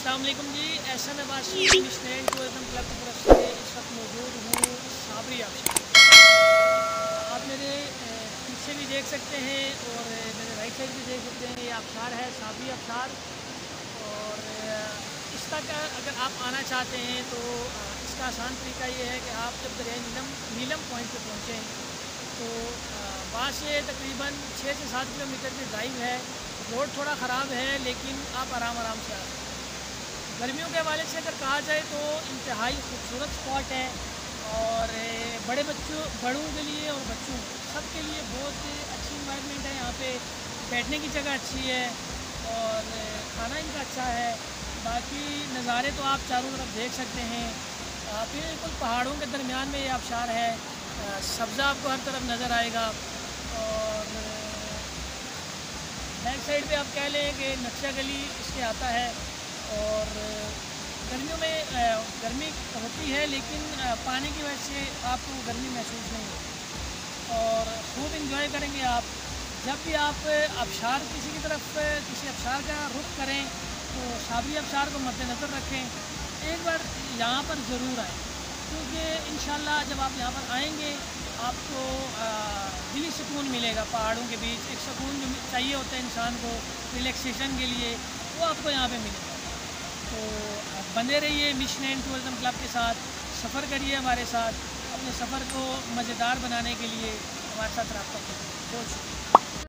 अस्सलाम वालेकुम जी। Ehsan Abbasi मिशनैन tourism club की तरफ से इस वक्त मौजूद हूँ साबरी आबशार। आप मेरे पीछे भी देख सकते हैं और मेरे राइट साइड भी देख सकते हैं। ये आबशार है साबरी आबशार। और इस तक अगर आप आना चाहते हैं तो इसका आसान तरीका ये है कि आप जब दरिया नीलम पॉइंट पर पहुँचें तो वहाँ से तकरीबन 6 से 7 किलोमीटर की ड्राइव है। रोड थोड़ा ख़राब है लेकिन आप आराम से आ सकते हैं। गर्मियों के हवाले से अगर कहा जाए तो इंतहाई खूबसूरत स्पॉट है और बड़ों के लिए और बच्चों सब के लिए बहुत अच्छी इन्वायरमेंट है। यहाँ पे बैठने की जगह अच्छी है और खाना इनका अच्छा है। बाकी नज़ारे तो आप चारों तरफ देख सकते हैं। बिल्कुल पहाड़ों के दरमियान में ये आबशार है। सब्ज़ा आपको हर तरफ नज़र आएगा और बैक साइड पे आप कह लें कि नक्शा गली इसके आता है। और गर्मियों में गर्मी होती है लेकिन पानी की वजह से आपको गर्मी महसूस नहीं होती और खूब इंजॉय करेंगे आप। जब भी आप आबशार किसी आबशार का रुख करें तो साबरी आबशार को मद्देनज़र रखें। एक बार यहाँ पर ज़रूर आएँ क्योंकि इंशाल्लाह जब आप यहाँ पर आएंगे आपको दिली सुकून मिलेगा। पहाड़ों के बीच एक सुकून जो चाहिए होता है इंसान को रिलैक्सेशन के लिए, वो आपको यहाँ पे मिलेगा। तो आप बने रहिए मिशनैन टूरिज़्म क्लब के साथ, सफ़र करिए हमारे साथ। अपने सफ़र को मज़ेदार बनाने के लिए हमारे साथ रब्ता कीजिए। बहुत शुक्रिया।